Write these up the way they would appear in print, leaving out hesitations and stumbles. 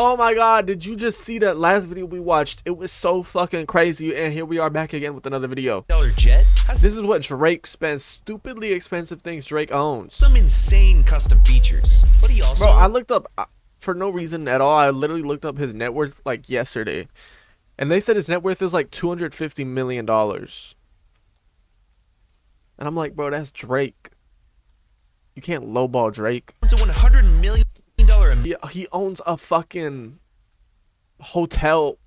Oh my god, did you just see that last video we watched? It was so fucking crazy, and here we are back again with another video. Jet This is what Drake spends. Stupidly expensive things Drake owns. some insane custom features, but he also... Bro, I looked up, for no reason at all, I literally looked up his net worth like yesterday. And they said his net worth is like $250 million. And I'm like, bro, that's Drake. You can't lowball Drake. It's a $100 million... He owns a fucking hotel,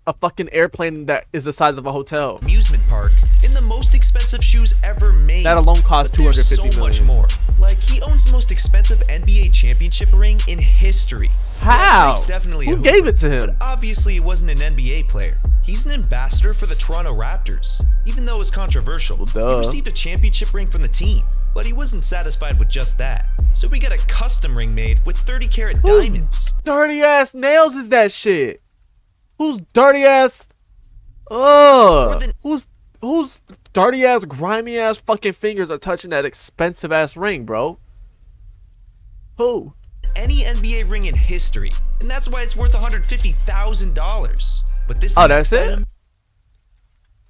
a fucking airplane that is the size of a hotel. Amusement park in the most expensive shoes ever made. That alone costs $250 million. So much more. Like, he owns the most expensive NBA championship ring in history. How? Drake's definitely Who gave it to him? But obviously he wasn't an NBA player. He's an ambassador for the Toronto Raptors. Even though it's controversial, he received a championship ring from the team. But he wasn't satisfied with just that. So we got a custom ring made with 30-carat diamonds. Dirty ass nails is that shit? Who's dirty ass? Who's dirty ass, grimy ass fucking fingers are touching that expensive ass ring, bro? Who? Any NBA ring in history, and that's why it's worth $150,000. But this that's it?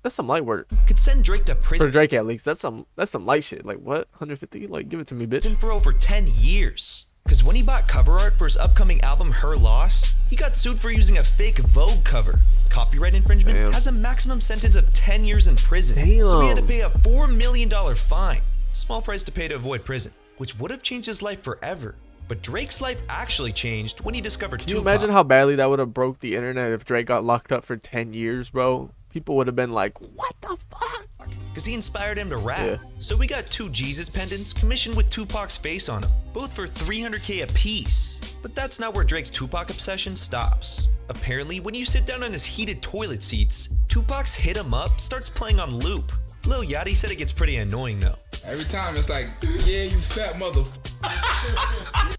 That's some light work. Could send Drake to prison for Drake at least. That's some light shit. Like what? 150? Like give it to me, bitch. For over 10 years. Because when he bought cover art for his upcoming album Her Loss, he got sued for using a fake Vogue cover. Copyright infringement has a maximum sentence of 10 years in prison. So he had to pay a $4 million fine. Small price to pay to avoid prison, which would have changed his life forever. But Drake's life actually changed when he discovered Tupac. Can you imagine how badly that would have broke the internet if Drake got locked up for 10 years, bro? People would have been like, what the fuck? Because he inspired him to rap. So we got 2 Jesus pendants commissioned with Tupac's face on them, both for $300K a piece. But that's not where Drake's Tupac obsession stops. Apparently, when you sit down on his heated toilet seats, Tupac's Hit 'Em Up starts playing on loop. Lil Yachty said it gets pretty annoying though. Every time it's like, yeah, you fat motherfucker.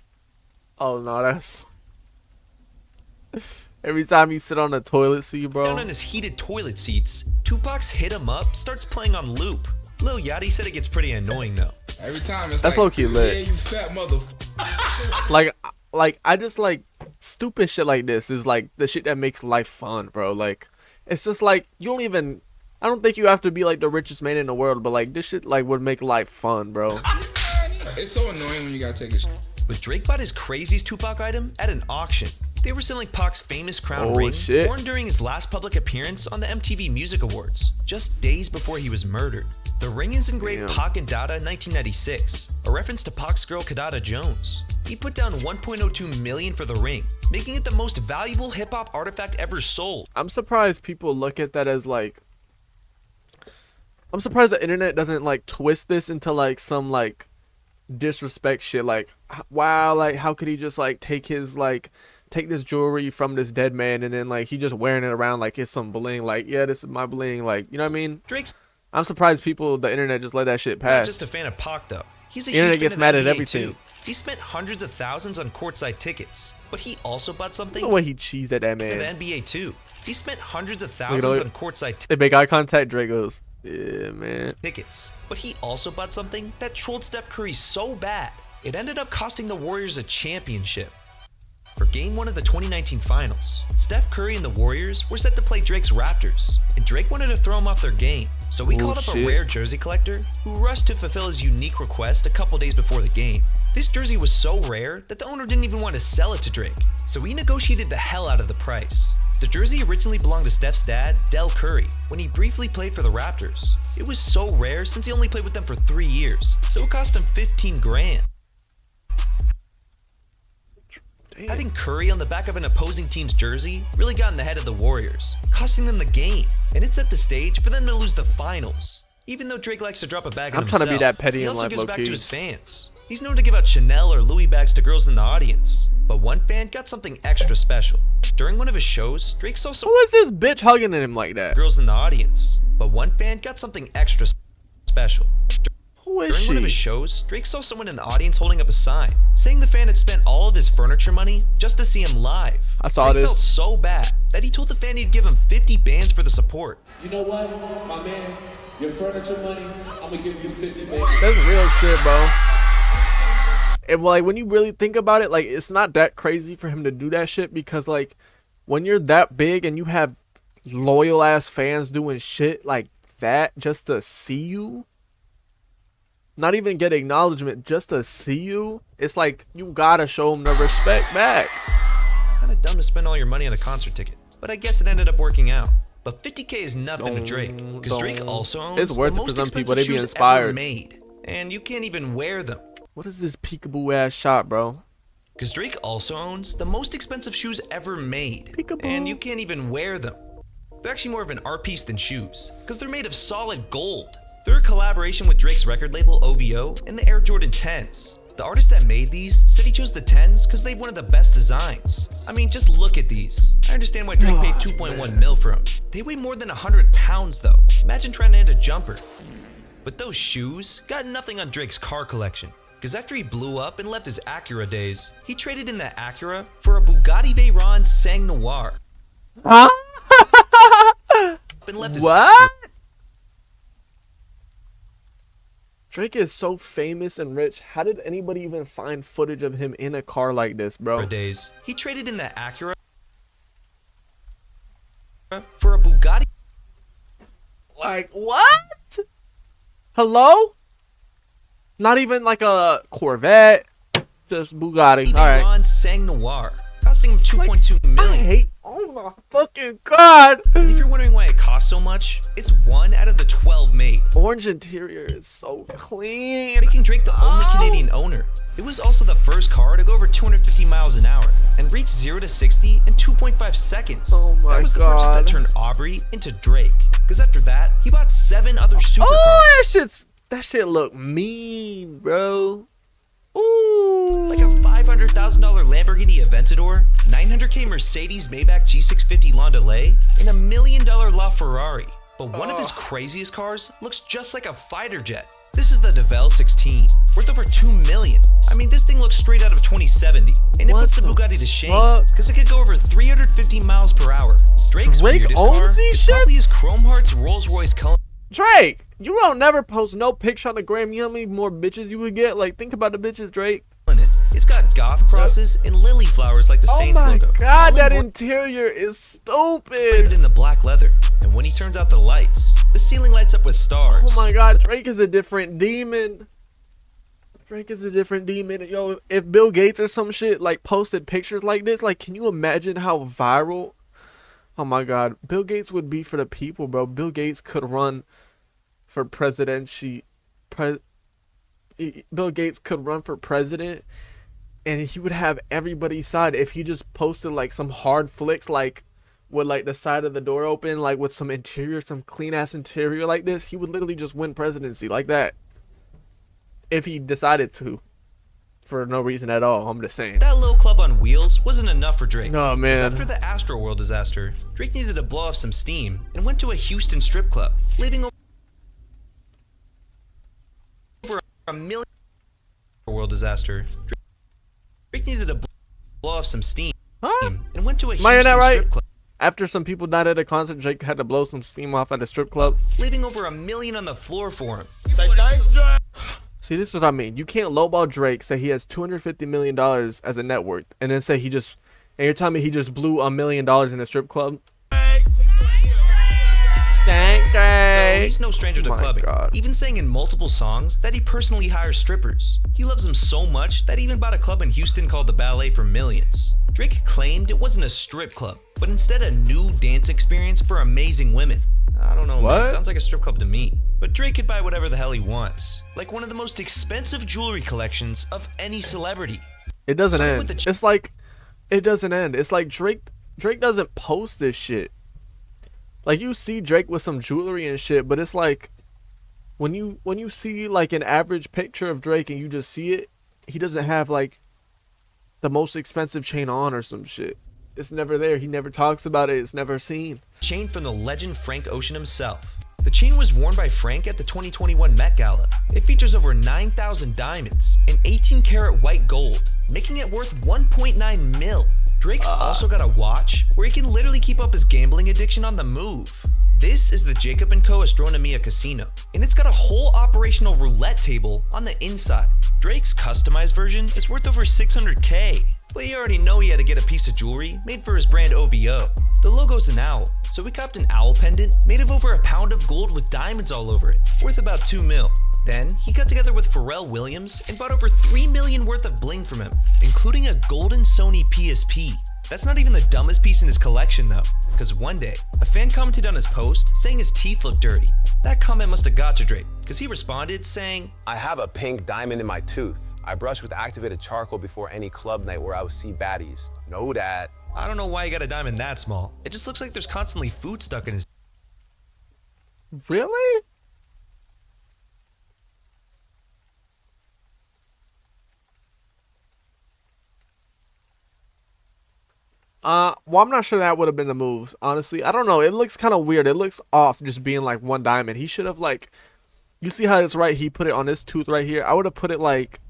Oh no, that's... Every time you sit on the toilet seat, bro. Down on his heated toilet seats, Tupac's Hit 'Em Up starts playing on loop. Lil Yachty said it gets pretty annoying though. Every time it's that's like, low-key lit. Yeah, you fat motherfucker. like I just like stupid shit like this is like the shit that makes life fun, bro. Like it's just like you don't even... I don't think you have to be like the richest man in the world, but like this shit like would make life fun, bro. It's so annoying when you gotta take a shit. But Drake bought his craziest Tupac item at an auction. They were selling Pac's famous crown ring, worn during his last public appearance on the MTV Music Awards, just days before he was murdered. The ring is engraved Pac and Dada in 1996, a reference to Pac's girl Kadada Jones. He put down $1.02 million for the ring, making it the most valuable hip-hop artifact ever sold. I'm surprised people look at that as like... I'm surprised the internet doesn't like twist this into like some like disrespect shit. Like, wow, like how could he just like take this jewelry from this dead man and then like he just wearing it around like it's some bling. Like, yeah, this is my bling. Like, you know what I mean? I'm surprised the internet just let that shit pass. Not just a fan of Pac though. He's a internet huge gets fan mad of at the NBA everything. Too. He spent hundreds of thousands on courtside tickets, but he also bought something. No way he cheesed at that man. For the NBA too. He spent hundreds of thousands on courtside. They make eye contact. Drake goes, yeah, man. Tickets, but he also bought something that trolled Steph Curry so bad it ended up costing the Warriors a championship. For Game 1 of the 2019 Finals, Steph Curry and the Warriors were set to play Drake's Raptors, and Drake wanted to throw him off their game. So we called up a rare jersey collector who rushed to fulfill his unique request a couple days before the game. This jersey was so rare that the owner didn't even want to sell it to Drake, so we negotiated the hell out of the price. The jersey originally belonged to Steph's dad, Del Curry, when he briefly played for the Raptors. It was so rare since he only played with them for 3 years, so it cost him $15 grand. Having Curry on the back of an opposing team's jersey really got in the head of the Warriors, costing them the game, and it set the stage for them to lose the finals. Even though Drake likes to drop a bag on himself, trying to be that petty he in also life, gives back low-key. to his fans. He's known to give out Chanel or Louis bags to girls in the audience, but one fan got something extra special. During one of his shows, Drake saw some... Who is this bitch hugging him like that? Girls in the audience, but one fan got something extra special. Who is During she? one of his shows, Drake saw someone in the audience holding up a sign, saying the fan had spent all of his furniture money just to see him live. I saw Drake this. felt so bad that he told the fan he'd give him 50 bands for the support. You know what, my man? Your furniture money, I'm gonna give you 50 bands. That's real shit, bro. And like when you really think about it, like it's not that crazy for him to do that shit because like when you're that big and you have loyal ass fans doing shit like that just to see you, not even get acknowledgement, just to see you, it's like you gotta show them the respect back. Kinda dumb to spend all your money on a concert ticket, but I guess it ended up working out. But 50K is nothing to Drake, because Drake also owns It's worth the it for most some people. expensive They be shoes inspired. ever made, and you can't even wear them. What is this peekaboo ass shot, bro? Because Drake also owns the most expensive shoes ever made, Peekaboo. and you can't even wear them. They're actually more of an art piece than shoes, because they're made of solid gold. They're a collaboration with Drake's record label OVO and the Air Jordan 10s. The artist that made these said he chose the 10s because they have one of the best designs. I mean, just look at these. I understand why Drake paid 2.1 mil for them. They weigh more than 100 pounds though. Imagine trying to hit a jumper. But those shoes got nothing on Drake's car collection. Because after he blew up and left his Acura days, he traded in that Acura for a Bugatti Veyron Sang Noir. Huh? And left his What? Drake is so famous and rich. How did anybody even find footage of him in a car like this, bro? Days. He traded in that Acura for a Bugatti Like, what? Hello? Not even like a Corvette, just Bugatti. All right. Veyron Sang Noir, costing him 2.2 I million. hate. Oh my fucking god. And if you're wondering why it costs so much, it's 1 out of the 12 made, Orange interior is so clean. making Drake the only Canadian owner. It was also the first car to go over 250 miles an hour and reach 0 to 60 in 2.5 seconds. Oh my That was the purchase God. that turned Aubrey into Drake. Because after that, he bought 7 other supercars. Oh, that shit look mean, bro. Ooh. Like a $500,000 Lamborghini Aventador, 900K Mercedes Maybach G650 Landaulet, and $1 million LaFerrari. But one of his craziest cars looks just like a fighter jet. This is the DeVelle 16, worth over $2 million. I mean, this thing looks straight out of 2070, and it What puts the the Bugatti to shame, fuck? because it could go over 350 miles per hour. Drake's Drake weirdest owns car these is probably his shits? Chrome Hearts Rolls Royce Cullinan. Drake, you don't never post no picture on the gram. You know how many more bitches you would get? Like, think about the bitches, Drake. It's got goth crosses and lily flowers like the Oh Saints my logo. god, All that embroidered interior is in stupid. the black leather. And when he turns out the lights, the ceiling lights up with stars. Oh my god, Drake is a different demon. Drake is a different demon. Yo, if Bill Gates or some shit like posted pictures like this, like, can you imagine how viral? Oh my god, Bill Gates would be for the people, bro. Bill Gates could run for presidency. Bill Gates could run for president, and he would have everybody's side if he just posted like some hard flicks, like with like the side of the door open, like with some interior, some clean ass interior like this. He would literally just win presidency like that if he decided to, for no reason at all. I'm just saying. That little club on wheels wasn't enough for Drake. Oh, man. 'Cause after the Astroworld disaster, Drake needed to blow off some steam and went to a Houston strip club, leaving over $1 million. World disaster. Drake needed to blow off some steam and went to a Am I hearing that Houston right? strip club, After some people died at a concert, Drake had to blow some steam off at a strip club. leaving over $1 million on the floor for him. See, this is what I mean. You can't lowball Drake, say he has $250 million as a net worth, and then say and you're telling me he just blew $1 million in a strip club? So he's no stranger to Oh my clubbing, God. even saying in multiple songs that he personally hires strippers. He loves them so much that he even bought a club in Houston called the Ballet for millions. Drake claimed it wasn't a strip club, but instead a new dance experience for amazing women. I don't know, man. What? Sounds like a strip club to me. But Drake could buy whatever the hell he wants, like one of the most expensive jewelry collections of any celebrity. It doesn't Starting end. with the It's like, it doesn't end. It's like Drake doesn't post this shit. Like, you see Drake with some jewelry and shit, but it's like, when you see like an average picture of Drake and you just see it, he doesn't have like the most expensive chain on or some shit. It's never there. He never talks about it. It's never seen. Chain from the legend Frank Ocean himself. The chain was worn by Frank at the 2021 Met Gala. It features over 9,000 diamonds and 18 karat white gold, making it worth 1.9 mil. Drake's also got a watch where he can literally keep up his gambling addiction on the move. This is the Jacob & Co. Astronomia Casino, and it's got a whole operational roulette table on the inside. Drake's customized version is worth over $600K, but you already know he had to get a piece of jewelry made for his brand OVO. The logo's an owl, so we copped an owl pendant made of over a pound of gold with diamonds all over it, worth about $2 mil. Then, he got together with Pharrell Williams and bought over $3 million worth of bling from him, including a golden Sony PSP. That's not even the dumbest piece in his collection though, because one day, a fan commented on his post saying his teeth looked dirty. That comment must have got to Drake, because he responded saying, I have a pink diamond in my tooth. I brush with activated charcoal before any club night where I would see baddies. Know that. I don't know why he got a diamond that small. It just looks like there's constantly food stuck in his. Really? Well, I'm not sure that would have been the moves, honestly. I don't know. It looks kind of weird. It looks off just being like one diamond. He should have like, you see how it's right? He put it on this tooth right here. I would have put it like,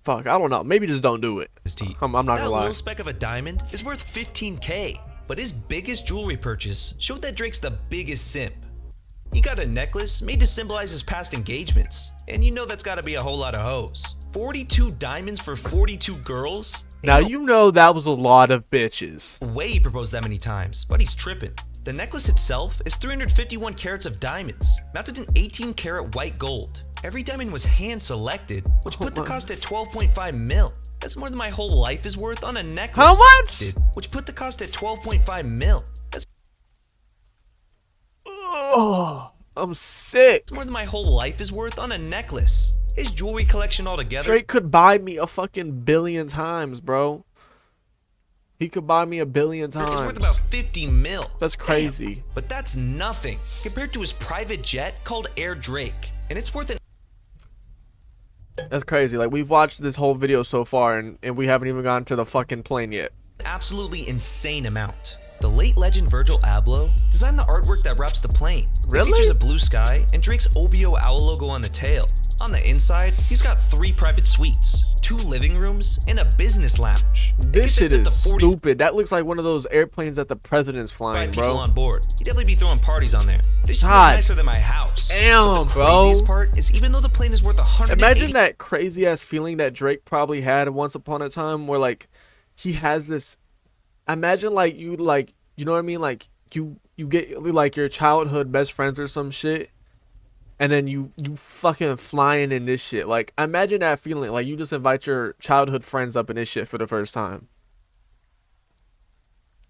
fuck, I don't know. Maybe just don't do it. His teeth. I'm not gonna lie. That little speck of a diamond is worth $15K, but his biggest jewelry purchase showed that Drake's the biggest simp. He got a necklace made to symbolize his past engagements, and you know that's gotta be a whole lot of hoes. 42 diamonds for 42 girls? Now you know that was a lot of bitches. No way he proposed that many times, but he's tripping. The necklace itself is 351 carats of diamonds, mounted in 18 karat white gold. Every diamond was hand selected, which put the cost at 12.5 mil. That's more than my whole life is worth on a necklace. How much? Which put the cost at 12.5 mil. That's I'm sick. more than my whole life is worth on a necklace. His jewelry collection altogether. Drake could buy me a fucking billion times, bro. He could buy me a billion times. It's worth about 50 mil. That's crazy. Damn. But that's nothing compared to his private jet called Air Drake. And it's worth an That's crazy. Like, we've watched this whole video so far, and we haven't even gotten to the fucking plane yet. absolutely insane amount. The late legend Virgil Abloh designed the artwork that wraps the plane. Really? It features a blue sky and Drake's OVO owl logo on the tail. On the inside, he's got 3 private suites, 2 living rooms, and a business lounge. This shit is stupid. That looks like one of those airplanes that the president's flying, people bro. on board. He'd definitely be throwing parties on there. This shit is God. nicer than my house. Damn, but the bro. craziest part is even though the plane is worth 180. Imagine that crazy ass feeling that Drake probably had once upon a time, where like he has this. Imagine like you know what I mean, like you get like your childhood best friends or some shit, and then you fucking flying in this shit. Like, imagine that feeling. Like, you just invite your childhood friends up in this shit for the first time.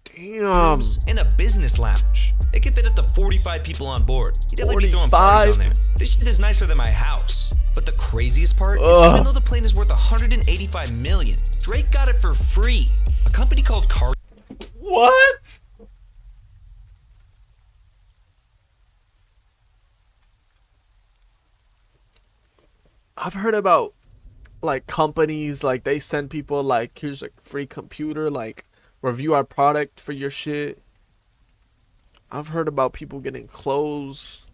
Damn. In a business lounge. It can fit up to 45 people on board. You'd definitely be throwing 45? parties on there. This shit is nicer than my house. But the craziest part is even though the plane is worth 185 million, Drake got it for free. A company called What? I've heard about like companies, like they send people like, here's a free computer, like review our product for your shit. I've heard about people getting clothes.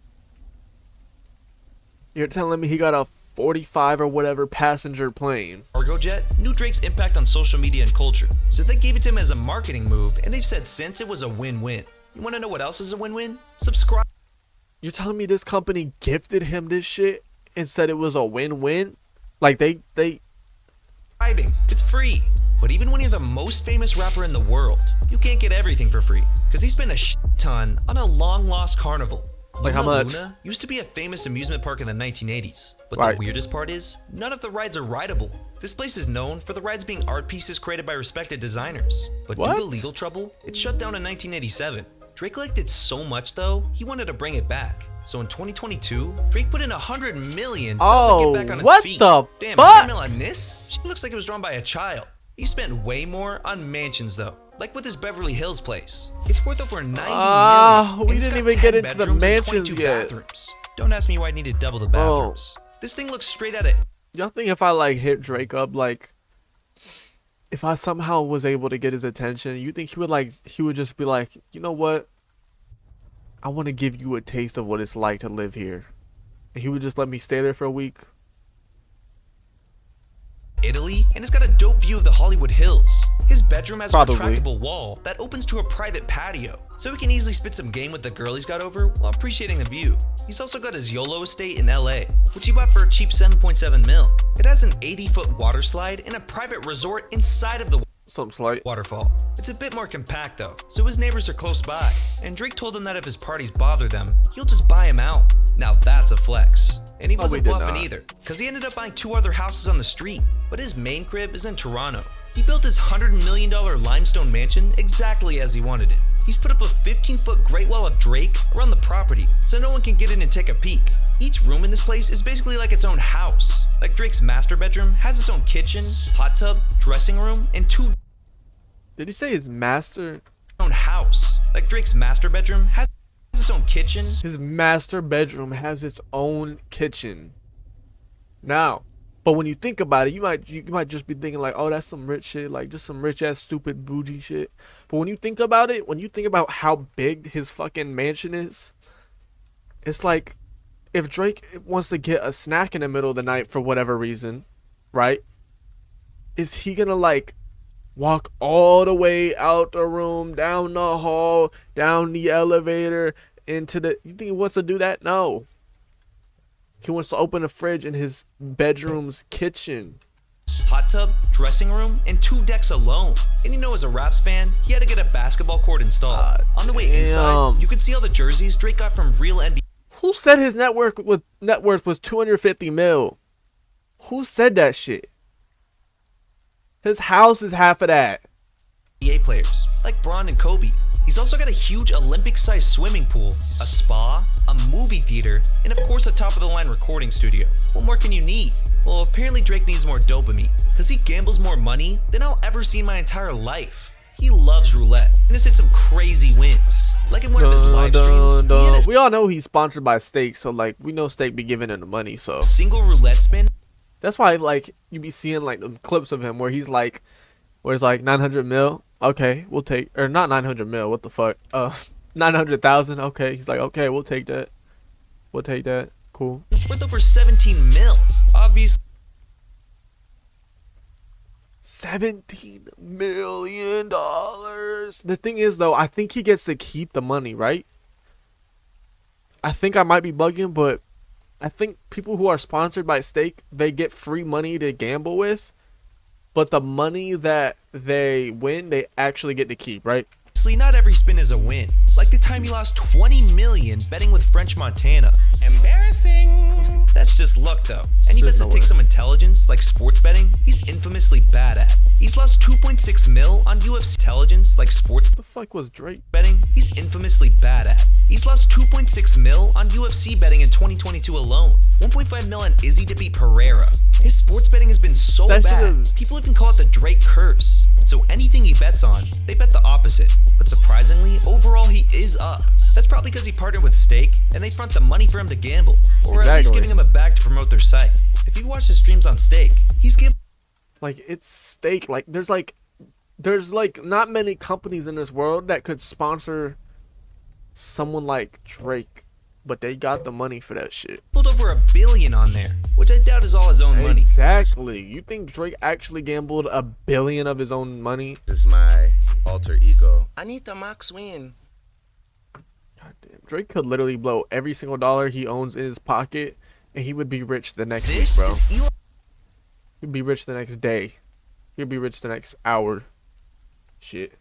You're telling me he got a 45 or whatever passenger plane? Cargo Jet knew Drake's impact on social media and culture, so they gave it to him as a marketing move, and they've said since it was a win-win. You want to know what else is a win-win? Subscribe. You're telling me this company gifted him this shit and said it was a win-win? Like they It's free. But even when you're the most famous rapper in the world, you can't get everything for free, because he spent a shit ton on a long-lost carnival. Like how much? Luna used to be a famous amusement park in the 1980s, but Right. the weirdest part is, none of the rides are rideable. This place is known for the rides being art pieces created by respected designers, but due What? to legal trouble, it shut down in 1987. Drake liked it so much though, he wanted to bring it back. So in 2022, Drake put in $100 million to help it get back on its what feet. the Damn, fuck? $100 million on this? Shit looks like it was drawn by a child. He spent way more on mansions though, like with his Beverly Hills place. It's worth over $90 million. We and it's didn't got even get 10 into the bedrooms and mansions 22 yet. bathrooms. Don't ask me why I needed double the bathrooms. This thing looks straight out of. Y'all think if I like hit Drake up, like if I somehow was able to get his attention, you think he would just be like, you know what? I want to give you a taste of what it's like to live here. And he would just let me stay there for a week. Italy and has got a dope view of the Hollywood Hills. His bedroom has a Probably. retractable wall that opens to a private patio, so he can easily spit some game with the girl he's got over while appreciating the view. He's also got his YOLO estate in LA, which he bought for a cheap 7.7 mil. It has an 80-foot water slide and a private resort inside of the Something slight. waterfall. It's a bit more compact though, so his neighbors are close by, and Drake told him that if his parties bother them, he'll just buy him out. Now that's a flex. And he wasn't did bluffing not. either, because he ended up buying 2 other houses on the street, but his main crib is in Toronto. He built his $100 million limestone mansion exactly as he wanted it. He's put up a 15-foot Great Wall of Drake around the property, so no one can get in and take a peek. Each room in this place is basically like its own house. Like Drake's master bedroom has its own kitchen, hot tub, dressing room, and 2 Did he say his master? own house. Like Drake's master bedroom has its own kitchen. His master bedroom has its own kitchen. Now, but when you think about it, you might just be thinking like, oh, that's some rich shit, like just some rich ass stupid bougie shit. But when you think about it, when you think about how big his fucking mansion is, it's like if Drake wants to get a snack in the middle of the night for whatever reason, right? Is he gonna like walk all the way out the room, down the hall, down the elevator, into the... You think he wants to do that? No. He wants to open a fridge in his bedroom's kitchen. Hot tub, dressing room, and 2 decks alone. And you know, as a Raps fan, he had to get a basketball court installed. On the way inside, you can see all the jerseys Drake got from real NBA Who said his net worth was 250 mil? Who said that shit? His house is half of that. players, like Bron and Kobe. He's also got a huge Olympic-sized swimming pool, a spa, a movie theater, and of course a top-of-the-line recording studio. What more can you need? Well, apparently Drake needs more dopamine, because he gambles more money than I'll ever see in my entire life. He loves roulette, and has hit some crazy wins. Like in one of his live streams, he had a We all know he's sponsored by Steak, so like we know Steak be giving him the money, so single roulette spin. that's why like you be seeing like the clips of him where he's like, where it's like 900 mil. Okay, we'll take, or not 900 mil. What the fuck? 900,000. Okay, he's like, okay, we'll take that. We'll take that. Cool. Worth over 17 mil. Obviously, $17 million. The thing is, though, I think he gets to keep the money, right? I think I might be bugging, but I think people who are sponsored by Stake, they get free money to gamble with, but the money that they win, they actually get to keep, right? not every spin is a win. Like the time he lost 20 million betting with French Montana. Embarrassing. That's just luck though. Any bets that take some intelligence, like sports betting, he's infamously bad at. He's lost 2.6 mil on UFC intelligence, like sports What the fuck was Drake? betting, he's infamously bad at. He's lost 2.6 mil on UFC betting in 2022 alone. 1.5 mil on Izzy to beat Pereira. His sports betting has been so That shit bad, is- people even call it the Drake curse. So anything he bets on, they bet the opposite. But surprisingly, overall he is up. That's probably because he partnered with Stake, and they front the money for him to gamble. Or at least Exactly. giving him a bag to promote their site. If you watch his streams on Stake, he's giving Like, it's Stake. Like, there's not many companies in this world that could sponsor someone like Drake, but they got the money for that shit. over $1 billion on there, which I doubt is all his own money. Exactly. You think Drake actually gambled $1 billion of his own money? This is my alter ego. I need the max win. Goddamn. Drake could literally blow every single dollar he owns in his pocket, and he would be rich the next This week, bro. is Elon. He'd be rich the next day. He'd be rich the next hour. Shit.